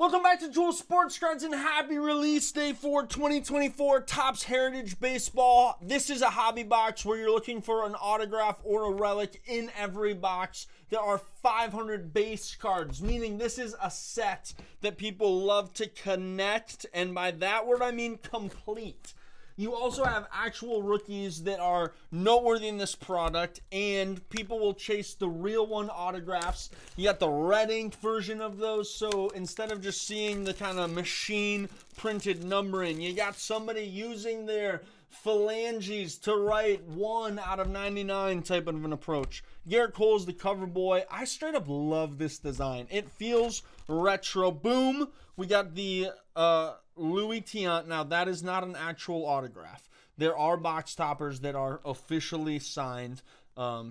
Welcome back to Jewel Sports Cards and happy release day for 2024 Topps Heritage Baseball. This is a hobby box where you're looking for an autograph or a relic in every box. There are 500 base cards, meaning this is a set that people love to connect, and by that word I mean complete. You also have actual rookies that are noteworthy in this product, and people will chase the real one autographs. You got the red ink version of those, so instead of just seeing the kind of machine printed numbering, you got somebody using their phalanges to write 1 out of 99 type of an approach. Garrett Cole's the cover boy. I straight up love this design. It feels retro. Boom. We got the Louis Tiant. Now, that is not an actual autograph. There are box toppers that are officially signed.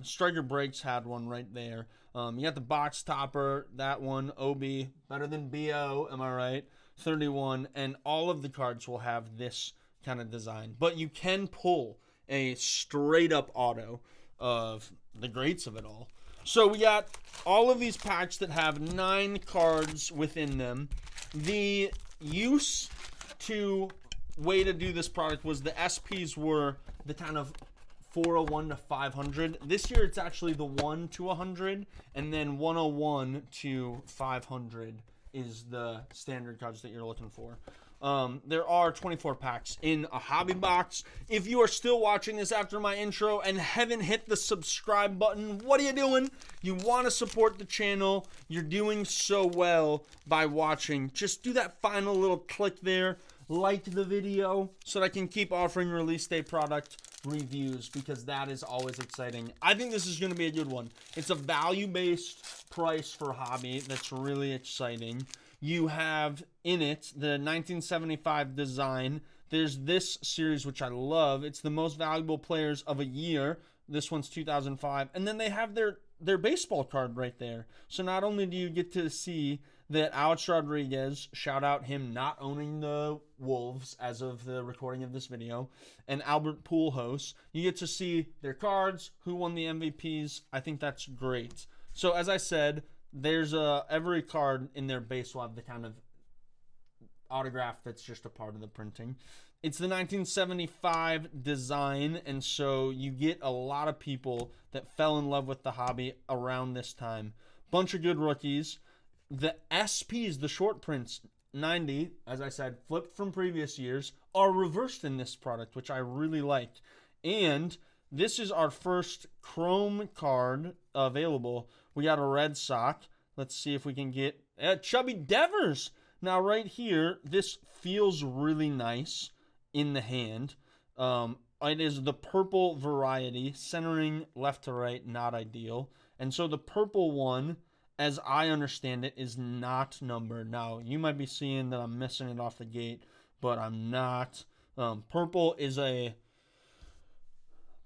Striker Breaks had one right there. You got the box topper, that one, OB, better than BO, am I right? 31, and all of the cards will have this kind of design. But you can pull a straight up auto of the greats of it all. So we got all of these packs that have 9 cards within them. The way to do this product was the SPs were the kind of 401 to 500. This year it's actually the 1 to 100, and then 101 to 500 is the standard cards that you're looking for. There are 24 packs in a hobby box. If you are still watching this after my intro and haven't hit the subscribe button, what are you doing? You want to support the channel. You're doing so well by watching. Just do that final little click there. Like the video so that I can keep offering release day product reviews, because that is always exciting. I think this is going to be a good one. It's a value-based price for hobby that's really exciting. You have in it the 1975 design. There's this series, which I love. It's the most valuable players of a year. This one's 2005. And then they have their baseball card right there. So not only do you get to see that Alex Rodriguez, shout out him not owning the Wolves as of the recording of this video, and Albert Pujols, you get to see their cards, who won the MVPs. I think that's great. So as I said, there's every card in their base will have the kind of autograph that's just a part of the printing. It's the 1975 design, and so you get a lot of people that fell in love with the hobby around this time. Bunch of good rookies. The SPs, the short prints, 90, as I said, flipped from previous years, are reversed in this product, which I really like. And this is our first chrome card available. We got a red sock. Let's see if we can get Chubby Devers. Now, right here, this feels really nice in the hand. It is the purple variety, centering left to right, not ideal. And so the purple one, as I understand it, is not numbered. Now, you might be seeing that I'm missing it off the gate, but I'm not. Purple is a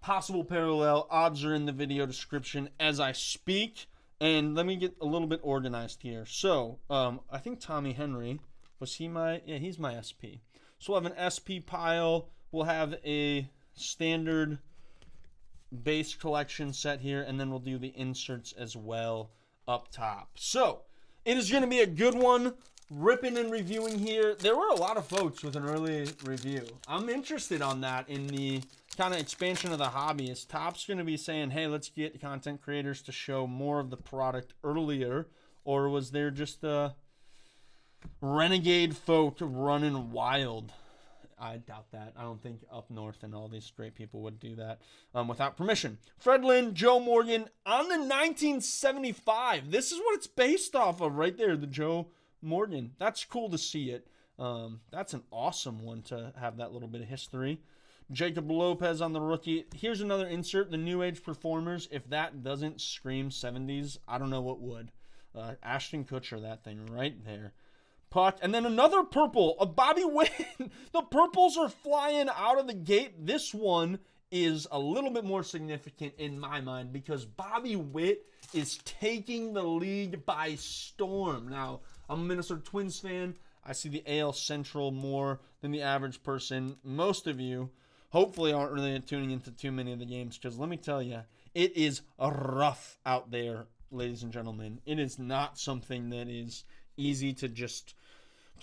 possible parallel. Odds are in the video description as I speak. And let me get a little bit organized here. So, I think Tommy Henry, he's my SP. So we'll have an SP pile. We'll have a standard base collection set here, and then we'll do the inserts as well up top. So it is going to be a good one. Ripping and reviewing here. There were a lot of folks with an early review. I'm interested on that in the kind of expansion of the hobby. Is Topps going to be saying, hey, let's get content creators to show more of the product earlier, or was there just the renegade folk running wild? I doubt that. I don't think up north and all these great people would do that without permission. Fred Lynn, Joe Morgan on the 1975. This is what it's based off of right there, the Joe Morgan. That's cool to see it. That's an awesome one to have that little bit of history. Jacob Lopez on the rookie. Here's another insert, the New Age Performers. If that doesn't scream 70s, I don't know what would. Ashton Kutcher, that thing right there. Puck, and then another purple, a Bobby Witt. The purples are flying out of the gate. This one is a little bit more significant in my mind because Bobby Witt is taking the league by storm. Now, I'm a Minnesota Twins fan. I see the AL Central more than the average person. Most of you hopefully aren't really tuning into too many of the games because let me tell you, it is rough out there, ladies and gentlemen. It is not something that is easy to just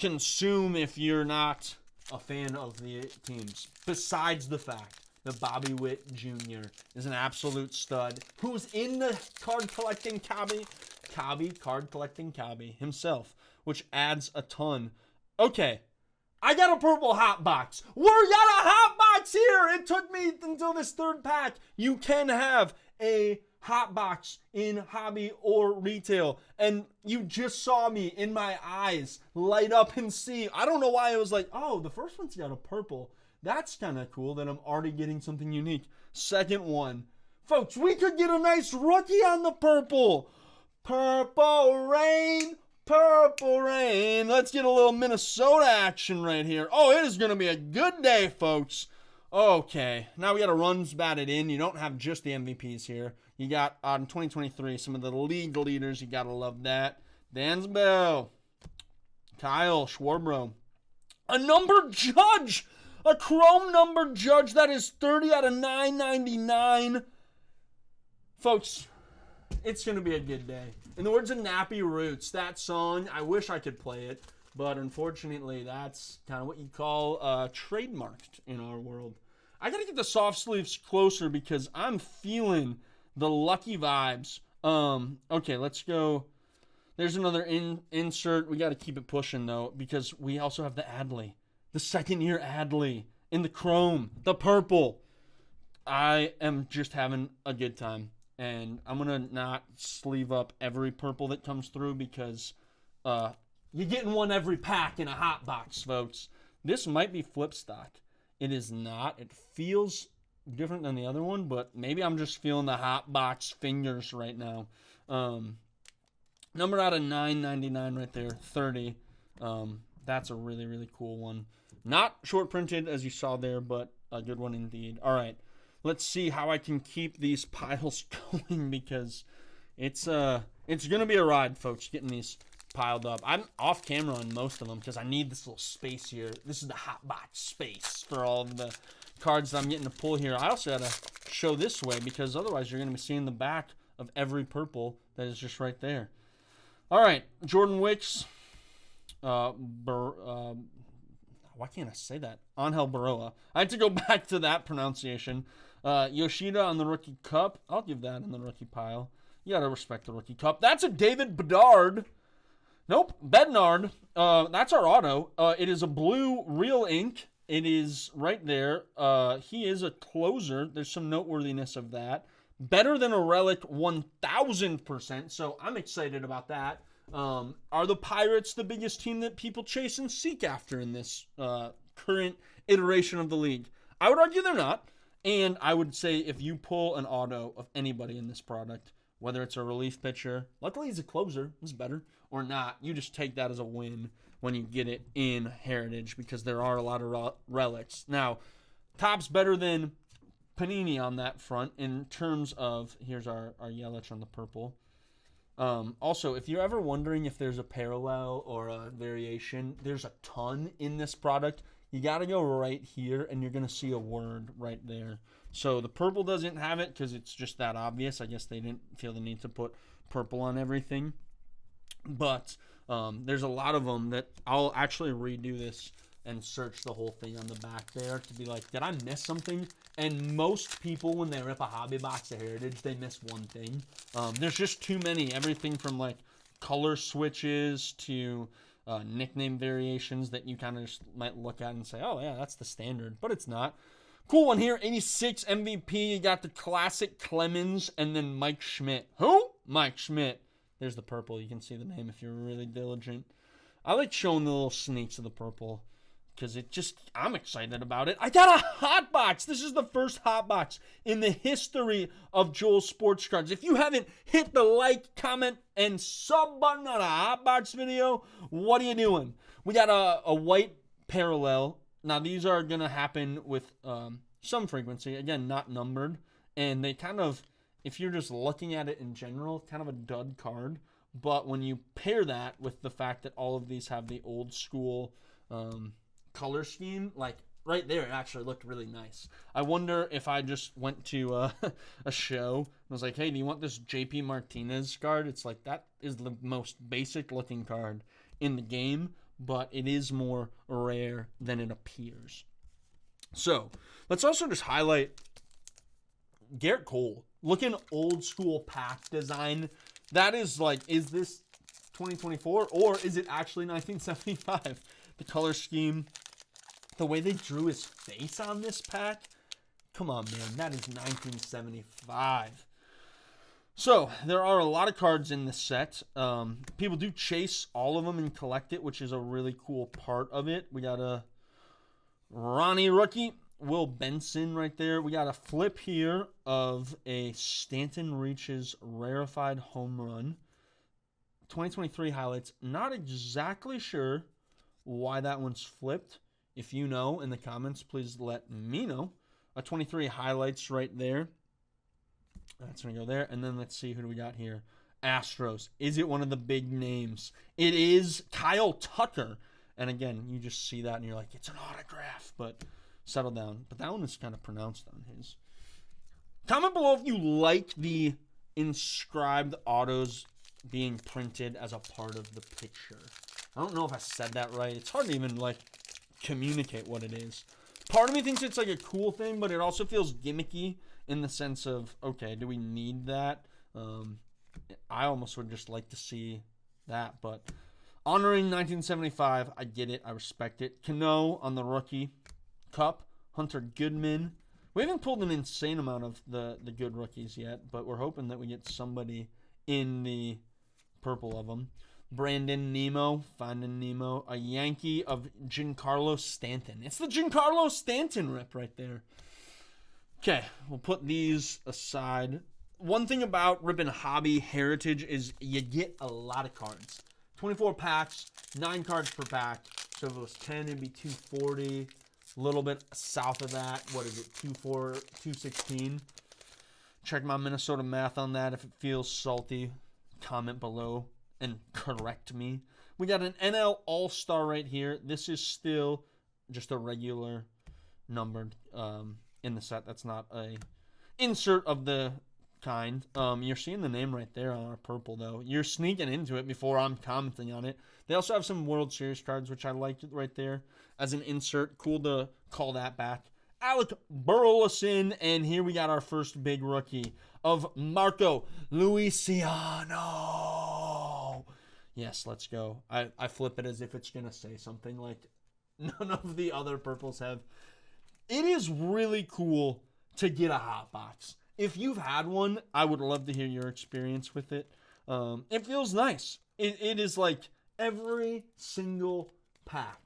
consume if you're not a fan of the teams. Besides the fact that Bobby Witt Jr. is an absolute stud who's in the card collecting card collecting cabbie himself, which adds a ton. Okay, I got a purple hot box. We got a hot box here. It took me until this third pack. You can have a hot box in hobby or retail, and you just saw me in my eyes light up and see. I don't know why I was like, oh, the first one's got a purple. That's kind of cool that I'm already getting something unique. Second one, folks, we could get a nice rookie on the purple. Purple rain, purple rain. Let's get a little Minnesota action right here. Oh, it is going to be a good day, folks. Okay, now we got a runs batted in. You don't have just the MVPs here. You got, in 2023, some of the league leaders. You got to love that. Dansby, Kyle Schwarbro. A number judge. A chrome number judge. That is 30 out of 999. Folks, it's going to be a good day. In the words of Nappy Roots, that song, I wish I could play it, but unfortunately, that's kind of what you call trademarked in our world. I got to get the soft sleeves closer because I'm feeling the lucky vibes. Okay, let's go. There's another insert. We got to keep it pushing, though, because we also have the Adley. The second-year Adley in the chrome, the purple. I am just having a good time. And I'm going to not sleeve up every purple that comes through because you're getting one every pack in a hot box, folks. This might be flip stock. It is not. It feels different than the other one, but maybe I'm just feeling the hot box fingers right now. Number out of 999 right there, 30. That's a really, really cool one. Not short printed as you saw there, but a good one indeed. All right. Let's see how I can keep these piles going because it's going to be a ride, folks, getting these piled up. I'm off camera on most of them because I need this little space here. This is the hot box space for all of the cards that I'm getting to pull here. I also got to show this way because otherwise you're going to be seeing the back of every purple that is just right there. All right, Jordan Wicks. Why can't I say that? Angel Baroa. I had to go back to that pronunciation. Yoshida on the rookie cup. I'll give that in the rookie pile. You got to respect the rookie cup. That's a David Bedard. Nope, Bednard. That's our auto. It is a blue real ink. It is right there. He is a closer. There's some noteworthiness of that. Better than a relic 1,000%, so I'm excited about that. Are the Pirates the biggest team that people chase and seek after in this current iteration of the league? I would argue they're not. And I would say if you pull an auto of anybody in this product, whether it's a relief pitcher, luckily he's a closer, he's better, or not, you just take that as a win when you get it in Heritage because there are a lot of relics. Now, Top's better than Panini on that front in terms of, here's our Yelich on the purple. Also, if you're ever wondering if there's a parallel or a variation, there's a ton in this product. You got to go right here, and you're going to see a word right there. So the purple doesn't have it because it's just that obvious. I guess they didn't feel the need to put purple on everything. But there's a lot of them that I'll actually redo this and search the whole thing on the back there to be like, did I miss something? And most people, when they rip a hobby box of Heritage, they miss one thing. There's just too many. Everything from like color switches to nickname variations that you kind of just might look at and say, oh, yeah, that's the standard. But it's not. Cool one here, 86 MVP. You got the classic Clemens and then Mike Schmidt. Who? Mike Schmidt. There's the purple. You can see the name if you're really diligent. I like showing the little sneaks of the purple because I'm excited about it. I got a hot box. This is the first hot box in the history of Joel's Sports Cards. If you haven't hit the like, comment, and sub button on a hot box video, what are you doing? We got a white parallel. Now, these are going to happen with some frequency. Again, not numbered. And they kind of, if you're just looking at it in general, kind of a dud card. But when you pair that with the fact that all of these have the old school color scheme, like right there, it actually looked really nice. I wonder if I just went to a show and was like, hey, do you want this JP Martinez card? It's like, that is the most basic looking card in the game, but it is more rare than it appears. So let's also just highlight Garrett Cole. Looking old school pack design. That is like, is this 2024 or is it actually 1975? The color scheme, the way they drew his face on this pack. Come on, man. That is 1975. So there are a lot of cards in this set. People do chase all of them and collect it, which is a really cool part of it. We got a Ronnie rookie, Will Benson right there. We got a flip here of a Stanton Reaches rarefied home run. 2023 highlights. Not exactly sure why that one's flipped. If you know in the comments, please let me know. A 23 highlights right there. That's going to go there. And then let's see, who do we got here? Astros. Is it one of the big names? It is Kyle Tucker. And again, you just see that and you're like, it's an autograph. But settle down. But that one is kind of pronounced on his. Comment below if you like the inscribed autos being printed as a part of the picture. I don't know if I said that right. It's hard to even, like, communicate what it is. Part of me thinks it's, like, a cool thing, but it also feels gimmicky in the sense of, okay, do we need that? I almost would just like to see that, but honoring 1975, I get it. I respect it. Cano on the rookie. Cup. Hunter Goodman. We haven't pulled an insane amount of the good rookies yet, but we're hoping that we get somebody in the purple of them. Brandon Nemo, Finding Nemo, a Yankee of Giancarlo Stanton. It's the Giancarlo Stanton rip right there. Okay, we'll put these aside. One thing about Rippin' Hobby Heritage is you get a lot of cards. 24 packs, 9 cards per pack. So if it was 10, it'd be 240. A little bit south of that. What is it? 216. Check my Minnesota math on that. If it feels salty, comment below and correct me. We got an NL All-Star right here. This is still just a regular numbered in the set. That's not a insert of the kind. You're seeing the name right there on our purple, though. You're sneaking into it before I'm commenting on it. They also have some World Series cards, which I liked right there as an insert. Cool to call that back. Alec Burleson, and here we got our first big rookie of Marco Luciano. Yes, let's go. I flip it as if it's going to say something like none of the other purples have. It is really cool to get a hot box. If you've had one, I would love to hear your experience with it. It feels nice. It is like every single pack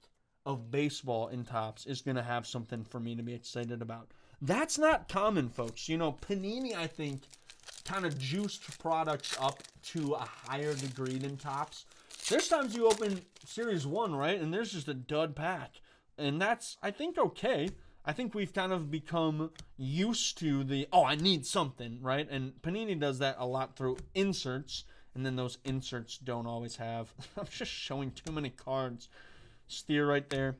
of baseball in Topps is going to have something for me to be excited about. That's not common, folks. You know, Panini, I think, kind of juiced products up to a higher degree than Topps. There's times you open Series 1, right, and there's just a dud pack. And that's, I think, okay. I think we've kind of become used to the, oh, I need something, right? And Panini does that a lot through inserts, and then those inserts don't always have. I'm just showing too many cards. Steer right there.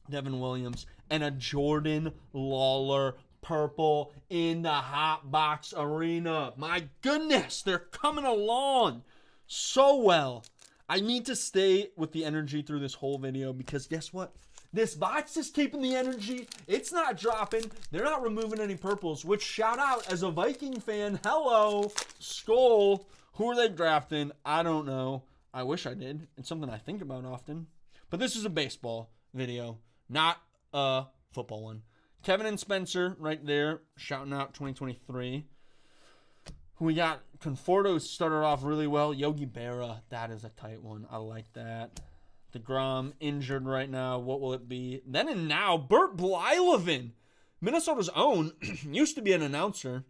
Devin Williams. And a Jordan Lawler purple in the hot box arena. My goodness, they're coming along so well. I need to stay with the energy through this whole video because guess what? This box is keeping the energy. It's not dropping. They're not removing any purples, which shout out as a Viking fan. Hello, Skull. Who are they drafting? I don't know. I wish I did. It's something I think about often. But this is a baseball video, not a football one. Kevin and Spencer right there, shouting out 2023. We got Conforto started off really well. Yogi Berra, that is a tight one. I like that. DeGrom injured right now. What will it be? Then and now, Bert Blyleven, Minnesota's own, used to be an announcer.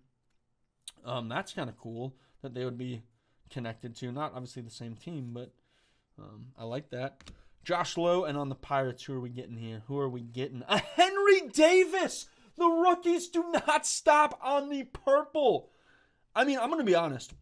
That's kind of cool that they would be connected to. Not obviously the same team, but I like that. Josh Lowe, and on the Pirates, who are we getting here? Who are we getting? A Henry Davis! The rookies do not stop on the purple. I mean, I'm going to be honest.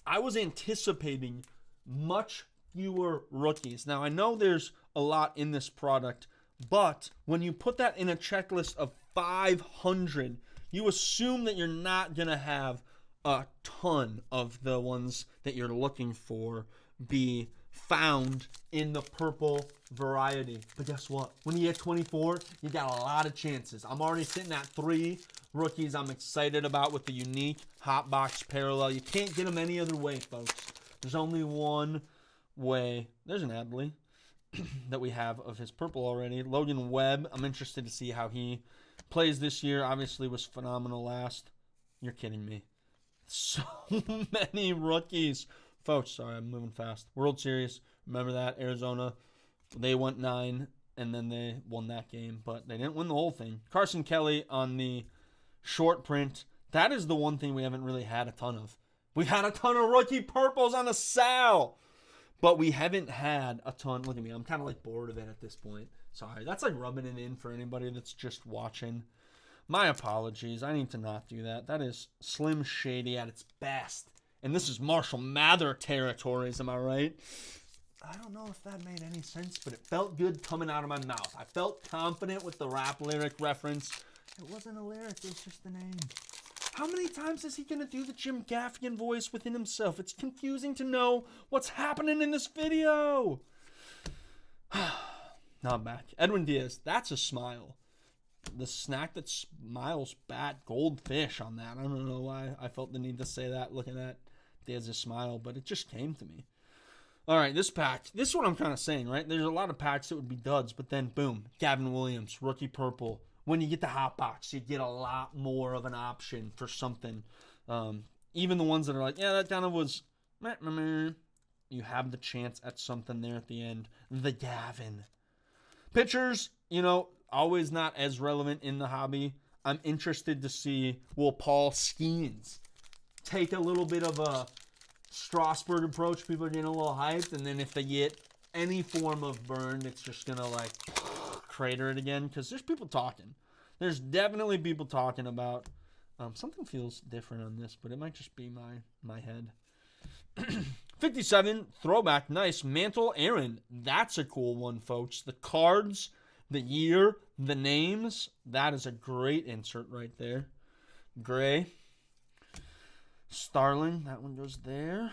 I was anticipating much fewer rookies. Now, I know there's a lot in this product, but when you put that in a checklist of 500, you assume that you're not going to have a ton of the ones that you're looking for be found in the purple variety. But guess what? When you get 24, you got a lot of chances. I'm already sitting at 3 rookies I'm excited about with the unique hot box parallel. You can't get them any other way, folks. There's only one way. There's an Adley that we have of his purple already. Logan Webb, I'm interested to see how he plays this year. Obviously was phenomenal last. You're kidding me. So many rookies. Folks, sorry, I'm moving fast. World Series, remember that? Arizona, they went 9, and then they won that game, but they didn't win the whole thing. Carson Kelly on the short print. That is the one thing we haven't really had a ton of. We've had a ton of rookie purples on the Sal, but we haven't had a ton. Look at me. I'm kind of like bored of it at this point. Sorry. That's like rubbing it in for anybody that's just watching. My apologies. I need to not do that. That is Slim Shady at its best. And this is Marshall Mather territories, am I right? I don't know if that made any sense, but it felt good coming out of my mouth. I felt confident with the rap lyric reference. It wasn't a lyric, it was just the name. How many times is he going to do the Jim Gaffigan voice within himself? It's confusing to know what's happening in this video. Now I'm back. Edwin Diaz, that's a smile. The snack that smiles bat, goldfish on that. I don't know why I felt the need to say that looking at Diaz's smile, but it just came to me. All right, this pack. This is what I'm kind of saying, right? There's a lot of packs that would be duds, but then boom, Gavin Williams, rookie purple. When you get the hot box, you get a lot more of an option for something. Even the ones that are like, yeah, that kind of was, you have the chance at something there at the end. The Gavin. Pitchers, always not as relevant in the hobby. I'm interested to see, will Paul Skeens take a little bit of a Strasburg approach? People are getting a little hyped, and then if they get any form of burn, it's just going to like crater it again, because there's people talking. There's definitely people talking about something feels different on this, but it might just be my head. 57 throwback, nice. Mantle Aaron, that's a cool one, folks. The cards, the year, the names, that is a great insert right there. Gray. Starling, that one goes there.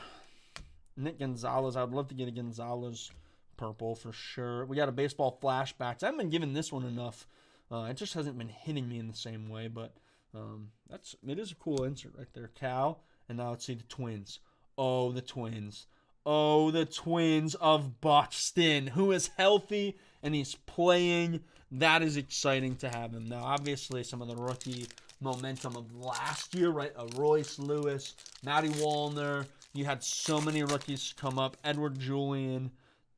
Nick Gonzalez, I would love to get a Gonzalez purple for sure. We got a baseball flashbacks. I haven't been giving this one enough. It just hasn't been hitting me in the same way, but it is a cool insert right there. Cal, and now let's see the Twins. Oh, the Twins. Oh, the Twins of Buxton, who is healthy and he's playing. That is exciting to have him. Now, obviously, some of the rookie momentum of last year, right? Royce Lewis, Matty Wallner. You had so many rookies come up. Edward Julian.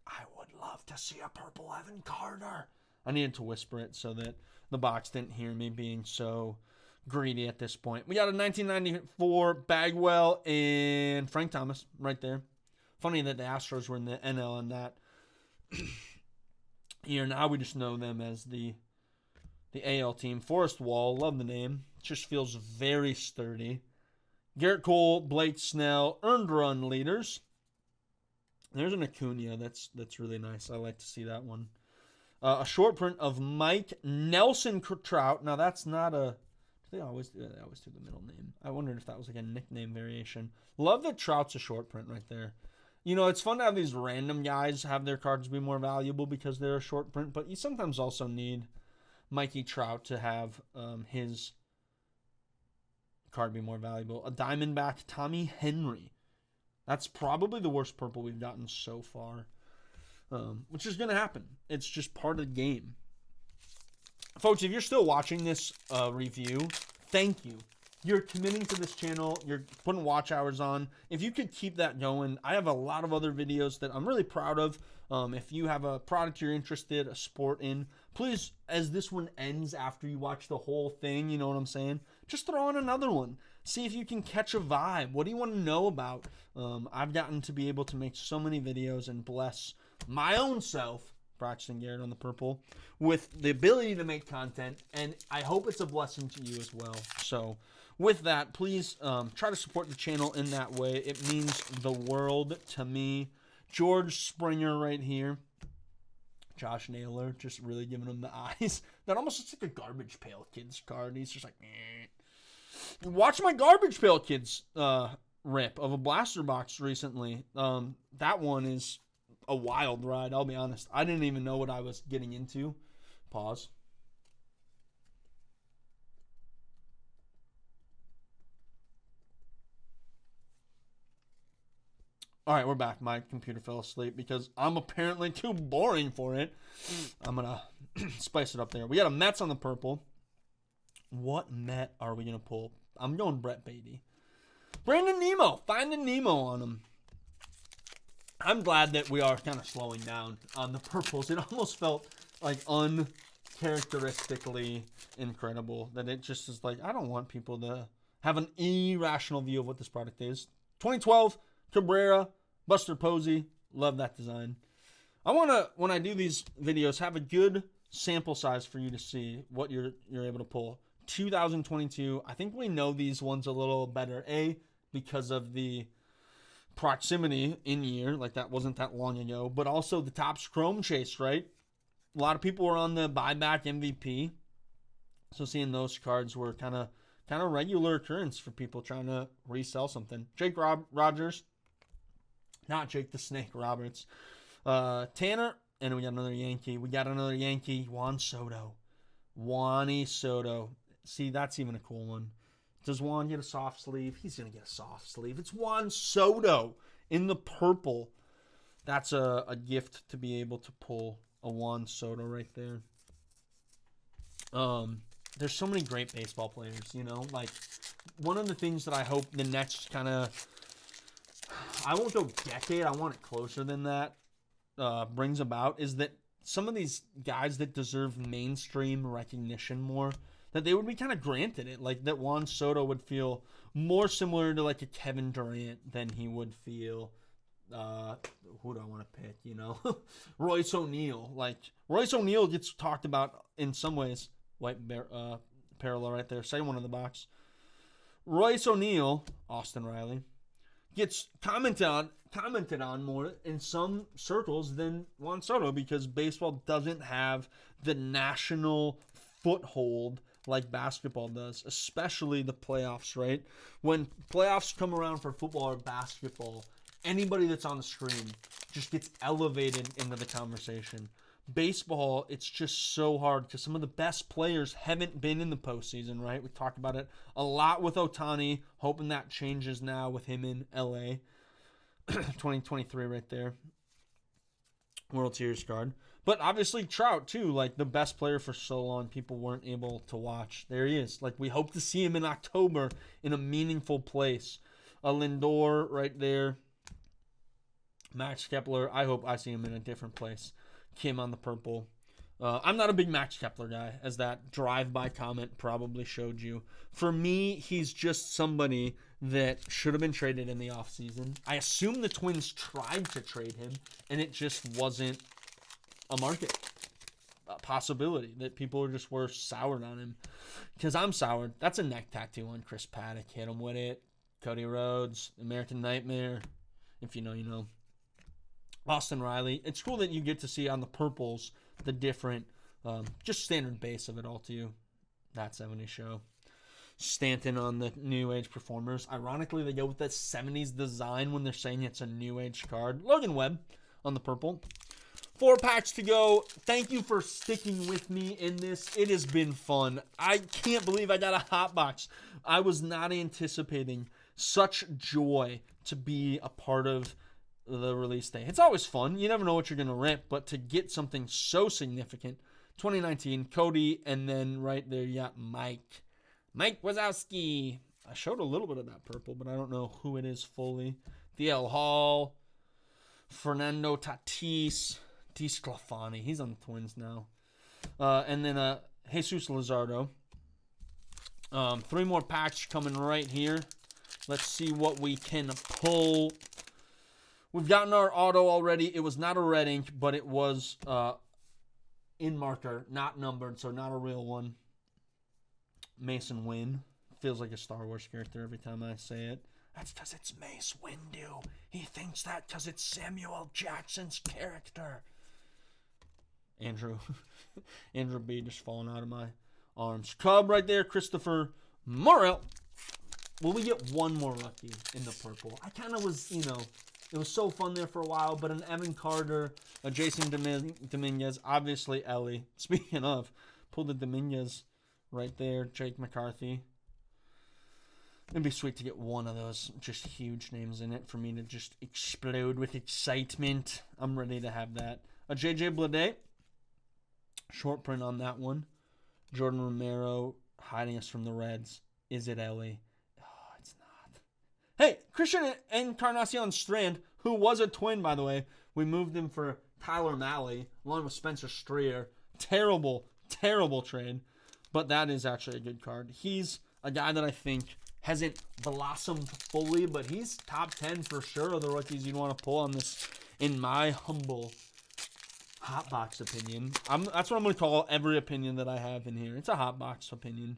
I would love to see a purple Evan Carter. I needed to whisper it so that the box didn't hear me being so greedy at this point. We got a 1994 Bagwell and Frank Thomas right there. Funny that the Astros were in the NL on that year. Now we just know them as the AL team. Forrest Wall, love the name. Just feels very sturdy. Garrett Cole, Blake Snell, earned run leaders. There's an Acuna that's really nice. I like to see that one. A short print of Mike Nelson Trout. Now that's not a. They always do the middle name. I wondered if that was like a nickname variation. Love that Trout's a short print right there. It's fun to have these random guys have their cards be more valuable because they're a short print, but you sometimes also need Mikey Trout to have his card be more valuable. A Diamondback Tommy Henry. That's probably the worst purple we've gotten so far, which is going to happen. It's just part of the game. Folks, if you're still watching this review, thank you. You're committing to this channel. You're putting watch hours on. If you could keep that going, I have a lot of other videos that I'm really proud of. If you have a product you're interested, a sport in, please, as this one ends after you watch the whole thing, you know what I'm saying? Just throw on another one. See if you can catch a vibe. What do you want to know about? I've gotten to be able to make so many videos and bless my own self, Braxton Garrett on the purple, with the ability to make content, and I hope it's a blessing to you as well. So with that, please try to support the channel in that way. It means the world to me. George Springer right here. Josh Naylor just really giving him the eyes. That almost looks like a Garbage Pail Kids card. He's just like, eh. Watch my Garbage Pail Kids rip of a blaster box recently. That one is a wild ride, I'll be honest. I didn't even know what I was getting into. Pause. All right, we're back. My computer fell asleep because I'm apparently too boring for it. I'm going to spice it up there. We got a Mets on the purple. What Met are we going to pull? I'm going Brett Beatty. Brandon Nemo. Finding Nemo on him. I'm glad that we are kind of slowing down on the purples. It almost felt like uncharacteristically incredible that it just is like, I don't want people to have an irrational view of what this product is. 2012 Cabrera, Buster Posey, love that design. I want to, when I do these videos, have a good sample size for you to see what you're able to pull. 2022, I think we know these ones a little better. Because of the proximity in year, like that wasn't that long ago, but also the Topps Chrome Chase, right? A lot of people were on the buyback MVP, so seeing those cards were kind of regular occurrence for people trying to resell something. Jake Rogers, not Jake the Snake Roberts, Tanner, and we got another Yankee. Juan Soto. Juani Soto. See, that's even a cool one. Does Juan get a soft sleeve? He's going to get a soft sleeve. It's Juan Soto in the purple. That's a gift to be able to pull a Juan Soto right there. There's so many great baseball players, you know? Like, one of the things that I hope the next kind of, I won't go decade, I want it closer than that, brings about is that some of these guys that deserve mainstream recognition more, that they would be kind of granted it. Like that Juan Soto would feel more similar to like a Kevin Durant than he would feel, who do I want to pick, you know? Royce O'Neal. Like, Royce O'Neal gets talked about in some ways. White bear, parallel right there. Second one in the box. Royce O'Neal, Austin Riley, gets commented on more in some circles than Juan Soto because baseball doesn't have the national foothold like basketball does, especially the playoffs, right? When playoffs come around for football or basketball, anybody that's on the screen just gets elevated into the conversation. Baseball, it's just so hard because some of the best players haven't been in the postseason, right? We talked about it a lot with Ohtani, hoping that changes now with him in LA. 2023 right there. World Series card. But obviously Trout too, like the best player for so long, people weren't able to watch. There he is. Like we hope to see him in October in a meaningful place. Lindor right there. Max Kepler, I hope I see him in a different place. Kim on the purple. I'm not a big Max Kepler guy, as that drive-by comment probably showed you. For me, he's just somebody that should have been traded in the offseason. I assume the Twins tried to trade him, and it just wasn't a market possibility that people were soured on him. Because I'm soured. That's a neck tattoo on Chris Paddock. Hit him with it. Cody Rhodes, American Nightmare. If you know, you know. Austin Riley. It's cool that you get to see on the purples the different, just standard base of it all to you. That 70s show. Stanton on the New Age Performers. Ironically, they go with that 70s design when they're saying it's a New Age card. Logan Webb on the purple. 4 packs to go. Thank you for sticking with me in this. It has been fun. I can't believe I got a hot box. I was not anticipating such joy to be a part of the release day. It's always fun. You never know what you're going to rip, but to get something so significant. 2019, Cody, and then right there you got Mike. Mike Wazowski. I showed a little bit of that purple, but I don't know who it is fully. DL Hall. Fernando Tatis. DeSclafani. He's on the Twins now. And then Jesus Luzardo. 3 more packs coming right here. Let's see what we can pull. We've gotten our auto already. It was not a red ink, but it was in marker, not numbered, so not a real one. Mason Wynn. Feels like a Star Wars character every time I say it. That's because it's Mace Windu. He thinks that because it's Samuel Jackson's character. Andrew B just falling out of my arms. Cub right there, Christopher Morel. Will we get one more rookie in the purple? I kind of was, It was so fun there for a while, but an Evan Carter, a Jason Dominguez, obviously Ellie. Speaking of, pull the Dominguez right there, Jake McCarthy. It'd be sweet to get one of those just huge names in it for me to just explode with excitement. I'm ready to have that. A JJ Bleday, short print on that one. Jordan Romero hiding us from the Reds. Is it Ellie? Oh, it's not. Hey, Christian Encarnacion Strand, who was a Twin, by the way. We moved him for Tyler Malley, along with Spencer Strayer. Terrible, terrible trade. But that is actually a good card. He's a guy that I think hasn't blossomed fully, but he's top 10 for sure of the rookies you'd want to pull on this, in my humble hot box opinion. That's what I'm going to call every opinion that I have in here. It's a hot box opinion.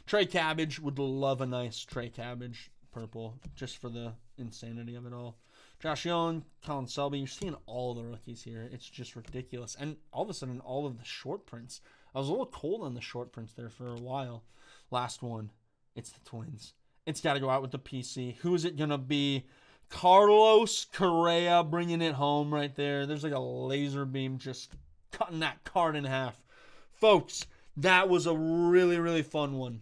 Trey Cabbage, would love a nice Trey Cabbage purple, just for the insanity of it all. Josh Young, Colin Selby, you're seeing all the rookies here. It's just ridiculous. And all of a sudden, all of the short prints. I was a little cold on the short prints there for a while. Last one, it's the Twins. It's got to go out with the PC. Who is it going to be? Carlos Correa bringing it home right there. There's like a laser beam just cutting that card in half. Folks, that was a really, really fun one.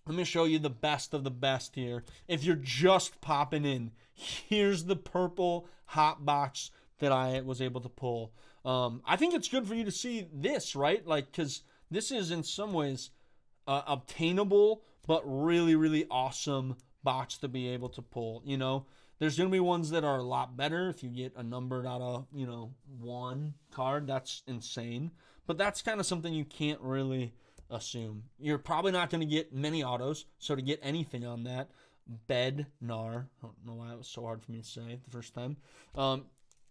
Let me show you the best of the best here. If you're just popping in, here's the purple hot box that I was able to pull. I think it's good for you to see this, right? Like, because this is in some ways obtainable, but really, really awesome box to be able to pull. You know, there's going to be ones that are a lot better. If you get a numbered out of, one card, that's insane. But that's kind of something you can't really assume. You're probably not going to get many autos, so to get anything on that, Bednar, I don't know why it was so hard for me to say the first time,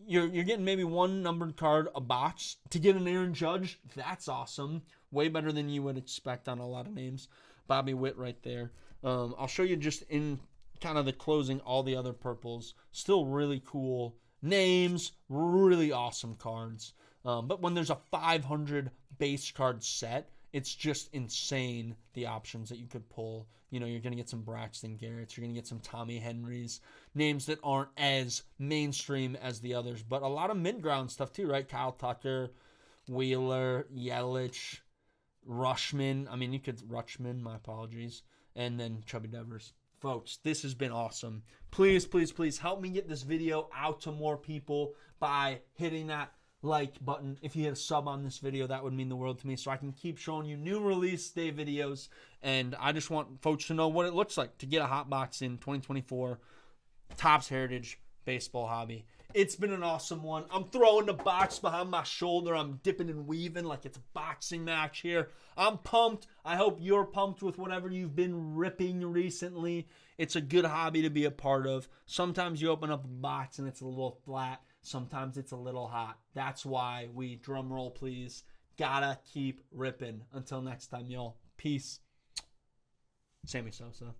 you're getting maybe one numbered card a box. To get an Aaron Judge, that's awesome. Way better than you would expect on a lot of names. Bobby Witt right there. I'll show you just in kind of the closing all the other purples. Still really cool names, really awesome cards. But when there's a 500 base card set, it's just insane the options that you could pull. You're going to get some Braxton Garretts. You're going to get some Tommy Henrys. Names that aren't as mainstream as the others. But a lot of mid-ground stuff too, right? Kyle Tucker, Wheeler, Yelich, Rutschman. Rutschman, my apologies. And then Chubby Devers. Folks, this has been awesome. Please, please, please help me get this video out to more people by hitting that like button. If you hit a sub on this video, that would mean the world to me, so I can keep showing you new release day videos. And I just want folks to know what it looks like to get a hot box in 2024 Topps Heritage Baseball Hobby. It's been an awesome one. I'm throwing the box behind my shoulder. I'm dipping and weaving like it's a boxing match here. I'm pumped. I hope you're pumped with whatever you've been ripping recently. It's a good hobby to be a part of. Sometimes you open up a box and it's a little flat. Sometimes it's a little hot. That's why we, drum roll please, gotta keep ripping. Until next time, y'all. Peace. Sammy Sosa.